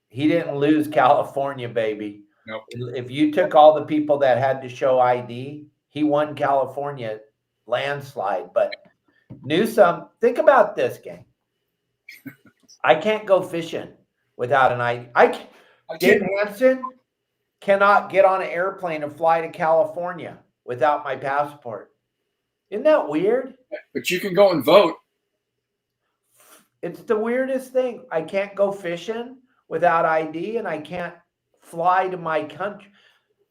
he didn't lose California, baby. Nope. If you took all the people that had to show ID, he won California landslide. But Newsom, think about this, gang. I can't go fishing without an ID. Dave Hansen cannot get on an airplane and fly to California without my passport. Isn't that weird? But you can go and vote. It's the weirdest thing. I can't go fishing without ID, and I can't fly to my country.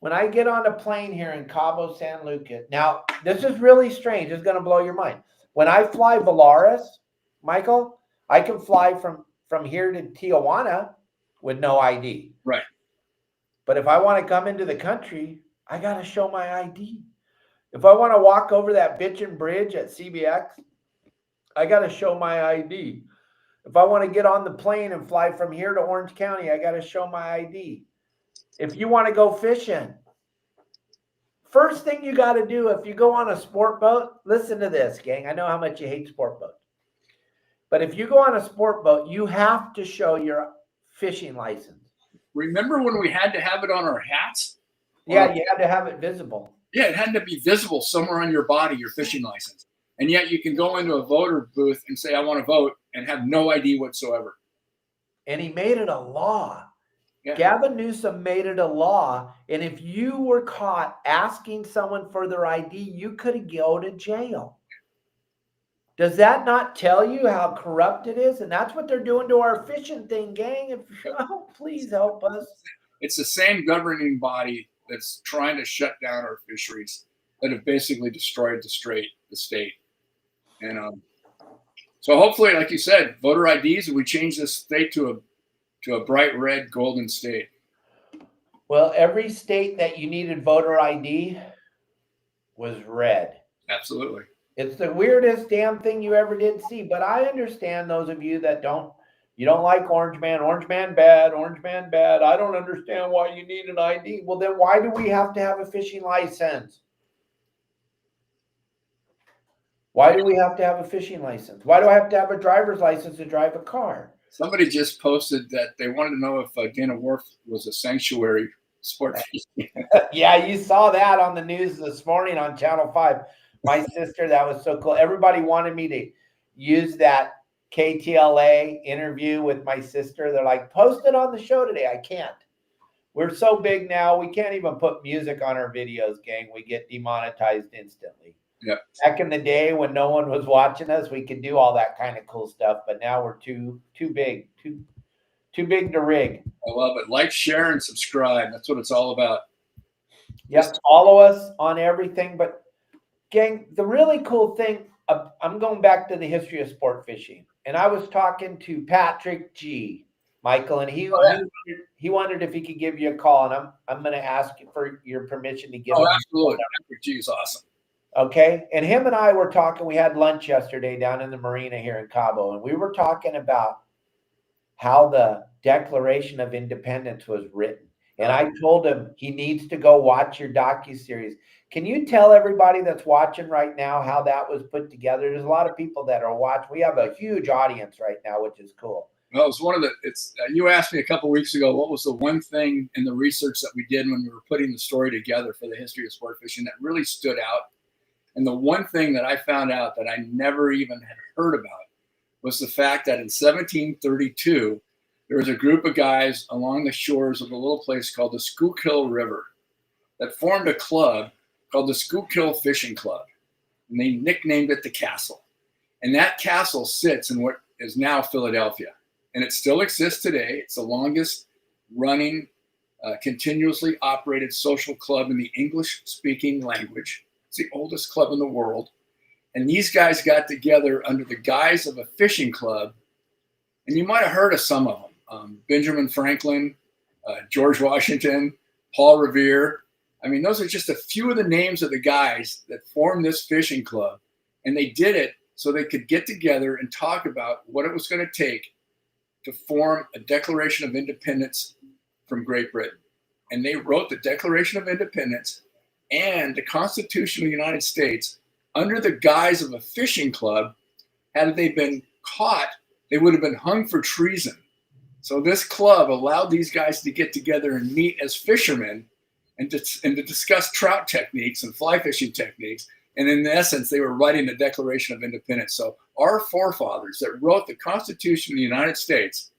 When I get on a plane here in Cabo San Lucas, now this is really strange. It's going to blow your mind. When I fly Volaris, Michael, I can fly from here to Tijuana with no ID. Right. But if I want to come into the country, I got to show my ID. If I want to walk over that bitchin' bridge at CBX, I got to show my ID. If I want to get on the plane and fly from here to Orange County, I got to show my ID. If you want to go fishing, first thing you got to do if you go on a sport boat, listen to this, gang. I know how much you hate sport boats. But if you go on a sport boat, you have to show your fishing license. Remember when we had to have it on our hats? Yeah, you had to have it visible. Yeah, it had to be visible somewhere on your body, your fishing license. And yet you can go into a voter booth and say, I want to vote, and have no ID whatsoever. And he made it a law. Yeah. Gavin Newsom made it a law. And if you were caught asking someone for their ID, you could go to jail. Does that not tell you how corrupt it is? And that's what they're doing to our fishing thing, gang. Oh, please help us. It's the same governing body that's trying to shut down our fisheries that have basically destroyed the state. And so hopefully, like you said, voter IDs, and we change this state to a bright red golden state. Well, every state that you needed voter ID was red. Absolutely. It's the weirdest damn thing you ever did see. But I understand those of you that don't like Orange Man bad, Orange Man bad. I don't understand why you need an ID. Well, then why do we have to have a fishing license? Why do we have to have a fishing license? Why do I have to have a driver's license to drive a car? Somebody just posted that they wanted to know if Dana Wharf was a sanctuary sport fishing. Yeah, you saw that on the news this morning on Channel 5. My sister, that was so cool. Everybody wanted me to use that KTLA interview with my sister. They're like, post it on the show today. I can't. We're so big now, we can't even put music on our videos, gang. We get demonetized instantly. Yeah. Back in the day when no one was watching us, we could do all that kind of cool stuff. But now we're too big, too big to rig. I love it. Like, share, and subscribe. That's what it's all about. Yep. Follow us on everything. But gang, the really cool thing, I'm going back to the history of sport fishing. And I was talking to Patrick G, Michael, and he wondered if he could give you a call. And I'm going to ask you for your permission to give him. Absolutely. Patrick G is awesome. Okay. And him and I were talking, we had lunch yesterday down in the marina here in Cabo, and we were talking about how the Declaration of Independence was written. And I told him he needs to go watch your docuseries. Can you tell everybody that's watching right now how that was put together? There's a lot of people that are watching. We have a huge audience right now, which is cool. Well, it's one of you asked me a couple of weeks ago, what was the one thing in the research that we did when we were putting the story together for the history of sport fishing that really stood out? And the one thing that I found out that I never even had heard about was the fact that in 1732, there was a group of guys along the shores of a little place called the Schuylkill River that formed a club called the Schuylkill Fishing Club. And they nicknamed it the Castle. And that castle sits in what is now Philadelphia. And it still exists today. It's the longest running, continuously operated social club in the English-speaking language. It's the oldest club in the world. And these guys got together under the guise of a fishing club. And you might have heard of some of them. Benjamin Franklin, George Washington, Paul Revere. I mean, those are just a few of the names of the guys that formed this fishing club. And they did it so they could get together and talk about what it was going to take to form a Declaration of Independence from Great Britain. And they wrote the Declaration of Independence and the Constitution of the United States under the guise of a fishing club. Had they been caught, they would have been hung for treason. So this club allowed these guys to get together and meet as fishermen and to discuss trout techniques and fly fishing techniques. And in essence, they were writing the Declaration of Independence. So our forefathers that wrote the Constitution of the United States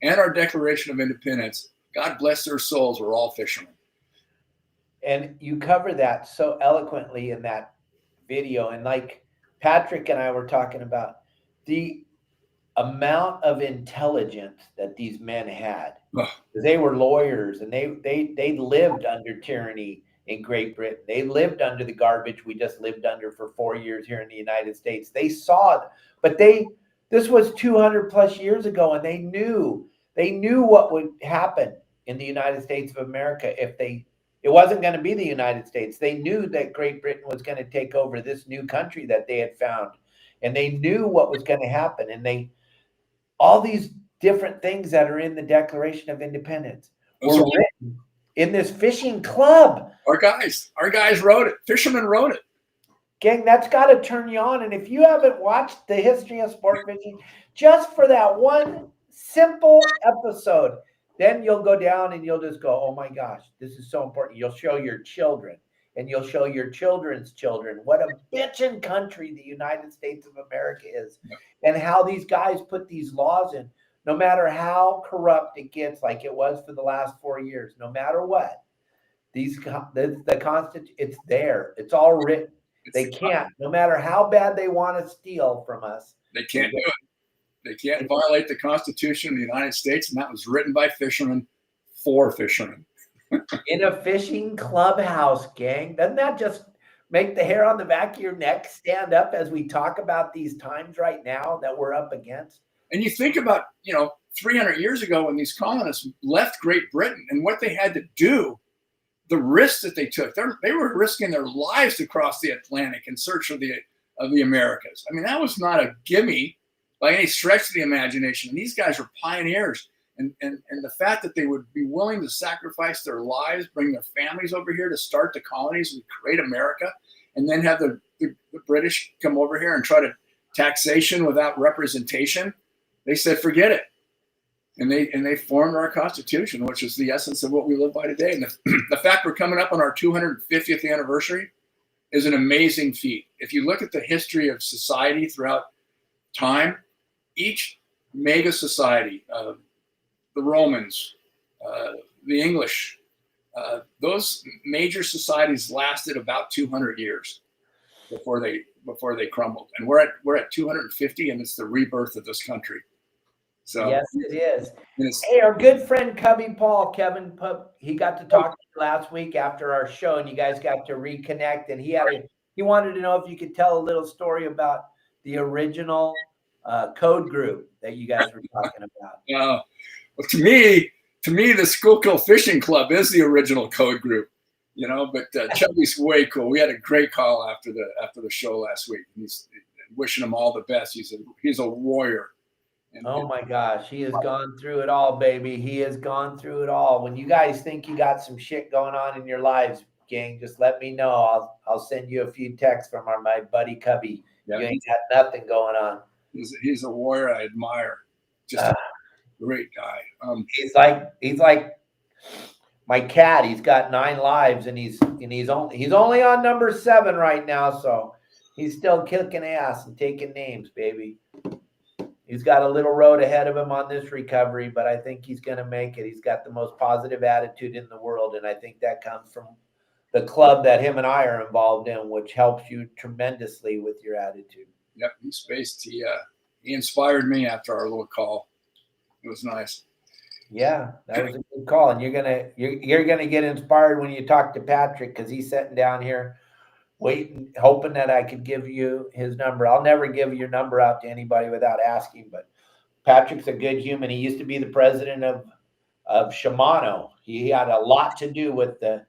and our Declaration of Independence, God bless their souls, were all fishermen. And you cover that so eloquently in that video. And like Patrick and I were talking about, the amount of intelligence that these men had. They were lawyers, and they lived under tyranny in Great Britain. They lived under the garbage we just lived under for 4 years here in the United States. They saw it, but this was 200 plus years ago, and they knew what would happen in the United States of America if it wasn't going to be the United States. They knew that Great Britain was going to take over this new country that they had found, and they knew what was going to happen. And all these different things that are in the Declaration of Independence were written in this fishing club. Our guys wrote it. Fishermen wrote it. Gang, that's got to turn you on. And if you haven't watched the history of sport fishing, just for that one simple episode, then you'll go down and you'll just go, oh my gosh, this is so important. You'll show your children and you'll show your children's children what a bitchin' country the United States of America is, and how these guys put these laws in. No matter how corrupt it gets, like it was for the last 4 years, no matter what, the Constitution, it's there. It's all written. They can't, no matter how bad they want to steal from us. They can't do it. They can't violate the Constitution of the United States, and that was written by fishermen for fishermen. In a fishing clubhouse, gang. Doesn't that just make the hair on the back of your neck stand up as we talk about these times right now that we're up against? And you think about, 300 years ago when these colonists left Great Britain and what they had to do, the risks that they took. They were risking their lives to cross the Atlantic in search of the Americas. I mean, that was not a gimme by any stretch of the imagination. And these guys were pioneers. And the fact that they would be willing to sacrifice their lives, bring their families over here to start the colonies and create America, and then have the British come over here and try to taxation without representation, they said, forget it. And they formed our Constitution, which is the essence of what we live by today. And the fact we're coming up on our 250th anniversary is an amazing feat. If you look at the history of society throughout time, each mega society, the Romans, the English, those major societies lasted about 200 years before they crumbled. And we're at 250, and it's the rebirth of this country. So yes, it is. Hey, our good friend Cubby Paul, Kevin, he got to talk to you last week after our show, and you guys got to reconnect. And he wanted to know if you could tell a little story about the original code group that you guys were talking about. Well, to me, the Schuylkill Fishing Club is the original code group, But Chubby's way cool. We had a great call after the show last week. He's wishing him all the best. He's a warrior. Oh my gosh, he has gone through it all, baby. He has gone through it all. When you guys think you got some shit going on in your lives, gang, just let me know. I'll send you a few texts from my buddy Cubby. Yeah. You ain't got nothing going on. He's a warrior I admire. Just a great guy. He's like my cat, he's got 9 lives, and he's only on number 7 right now, so he's still kicking ass and taking names, baby. He's got a little road ahead of him on this recovery, but I think he's going to make it. He's got the most positive attitude in the world, and I think that comes from the club that him and I are involved in, which helps you tremendously with your attitude. Yep, he's based. He inspired me after our little call. It was nice. Yeah, that was a good call, and you're gonna get inspired when you talk to Patrick, because he's sitting down here waiting, hoping that I could give you his number. I'll never give your number out to anybody without asking, but Patrick's a good human. He used to be the president of Shimano. He had a lot to do with the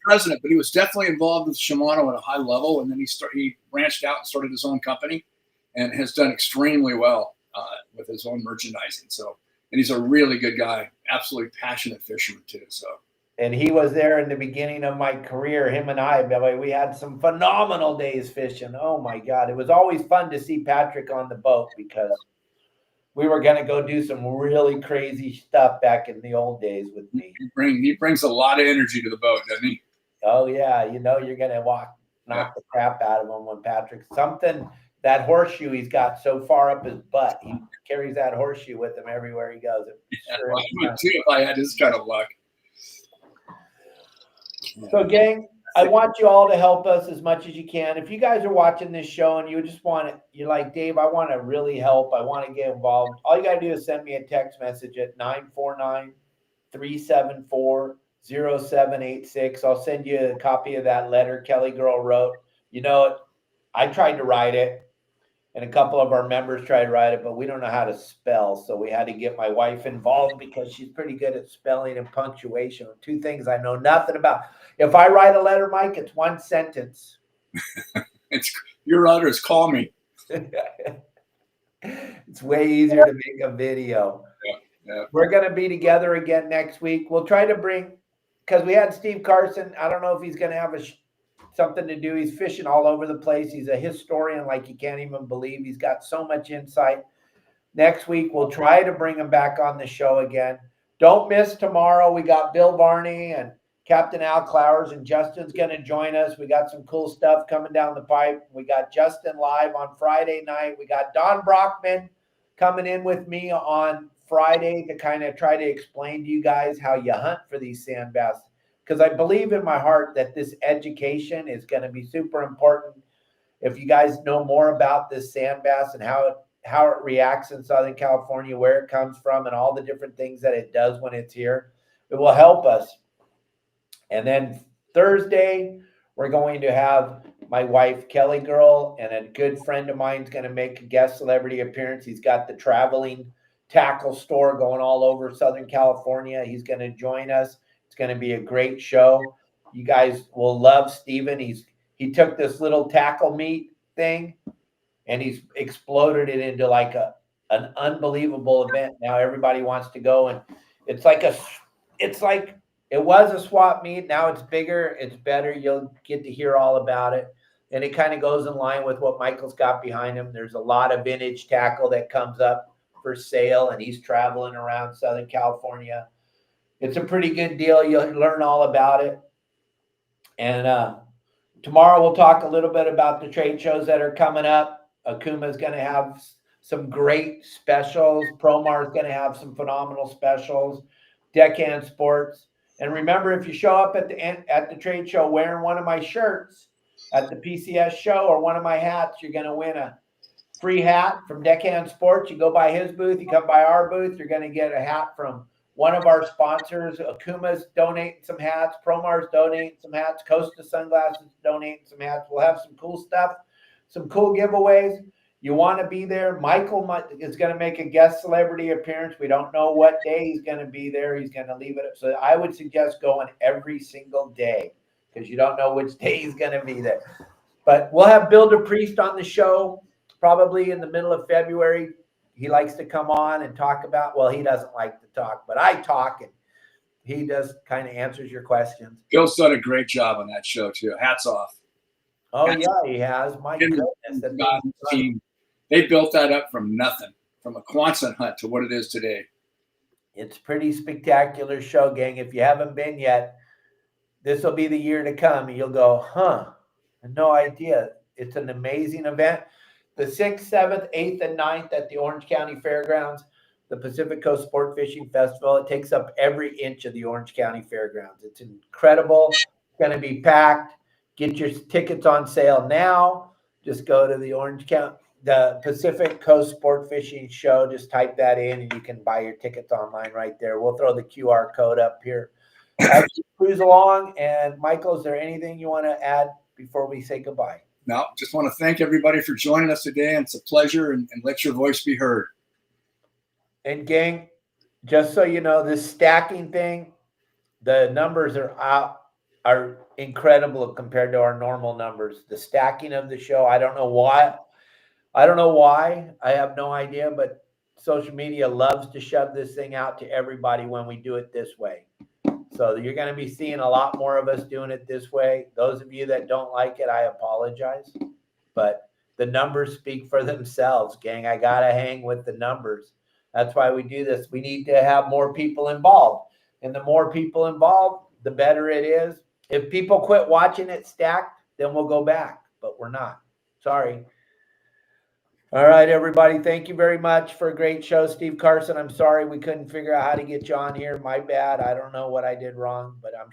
president, but he was definitely involved with Shimano at a high level, and then he branched out and started his own company, and has done extremely well with his own merchandising. So, and he's a really good guy, absolutely passionate fisherman too. So. And he was there in the beginning of my career. Him and I, we had some phenomenal days fishing. Oh my God. It was always fun to see Patrick on the boat, because we were going to go do some really crazy stuff back in the old days with me. He brings a lot of energy to the boat, doesn't he? Oh yeah. You know, you're going to knock the crap out of him when Patrick's that horseshoe he's got so far up his butt. He carries that horseshoe with him everywhere he goes. Yeah, well, I would too if I had his kind of luck. So, gang, I want you all to help us as much as you can. If you guys are watching this show and you just you're like, Dave, I want to really help, I want to get involved, all you got to do is send me a text message at 949-374-0786. I'll send you a copy of that letter Kelly Girl wrote. You know, I tried to write it, and a couple of our members tried to write it, but we don't know how to spell. So we had to get my wife involved, because she's pretty good at spelling and punctuation. 2 things I know nothing about. If I write a letter, Mike, it's 1 sentence. Your order is call me. It's way easier to make a video. Yeah. We're going to be together again next week. We'll try to bring, because we had Steve Carson. I don't know if he's going to have something to do. He's fishing all over the place. He's a historian like you can't even believe. He's got so much insight. Next week, we'll try to bring him back on the show again. Don't miss tomorrow. We got Bill Varney and Captain Al Clowers, and Justin's going to join us. We got some cool stuff coming down the pipe. We got Justin live on Friday night. We got Don Brockman coming in with me on Friday to kind of try to explain to you guys how you hunt for these sand bass. Because I believe in my heart that this education is going to be super important. If you guys know more about this sand bass and how it reacts in Southern California, where it comes from, and all the different things that it does when it's here, it will help us. And then Thursday, we're going to have my wife, Kelly Girl, and a good friend of mine is going to make a guest celebrity appearance. He's got the traveling tackle store going all over Southern California. He's going to join us. It's going to be a great show. You guys will love Steven. He took this little tackle meet thing, and he's exploded it into like an unbelievable event. Now everybody wants to go, and it's like it was a swap meet. Now it's bigger, it's better. You'll get to hear all about it. And it kind of goes in line with what Michael's got behind him. There's a lot of vintage tackle that comes up for sale, and he's traveling around Southern California. It's a pretty good deal. You'll learn all about it. And tomorrow we'll talk a little bit about the trade shows that are coming up. Okuma is going to have some great specials. Promar is going to have some phenomenal specials. Deckhand Sports. And remember, if you show up at the trade show wearing one of my shirts at the PCS show or one of my hats, you're going to win a free hat from Deckhand Sports. You go by his booth, you come by our booth, you're going to get a hat from one of our sponsors. Okuma's donating some hats. Promar's donating some hats. Costa Sunglasses donating some hats. We'll have some cool stuff, some cool giveaways. You want to be there. Michael is going to make a guest celebrity appearance. We don't know what day he's going to be there. He's going to leave it up. So I would suggest going every single day, because you don't know which day he's going to be there. But we'll have Bill DePriest on the show probably in the middle of February. He likes to come on and talk about, well, he doesn't like to talk, but I talk, and he does kind of answers your questions. Bill's done a great job on that show too. Hats off. Oh, yeah, he has. My goodness. Team. They built that up from nothing, from a Quonset hut to what it is today. It's a pretty spectacular show, gang. If you haven't been yet, this will be the year to come. You'll go, huh? No idea. It's an amazing event. The 6th, 7th, 8th, and 9th at the Orange County Fairgrounds, the Pacific Coast Sport Fishing Festival. It takes up every inch of the Orange County Fairgrounds. It's incredible. It's going to be packed. Get your tickets on sale now. Just go to the Pacific Coast Sport Fishing Show. Just type that in and you can buy your tickets online right there. We'll throw the QR code up here as we cruise along. And Michael, is there anything you want to add before we say goodbye? No, just want to thank everybody for joining us today. And it's a pleasure, and let your voice be heard. And gang, just so you know, this stacking thing, the numbers are incredible compared to our normal numbers. The stacking of the show, I don't know why. I have no idea, but social media loves to shove this thing out to everybody when we do it this way. So you're going to be seeing a lot more of us doing it this way. Those of you that don't like it, I apologize. But the numbers speak for themselves, gang. I got to hang with the numbers. That's why we do this. We need to have more people involved. And the more people involved, the better it is. If people quit watching it stacked, then we'll go back. But we're not. Sorry. All right, everybody. Thank you very much for a great show, Steve Carson. I'm sorry we couldn't figure out how to get you on here. My bad. I don't know what I did wrong, but I'm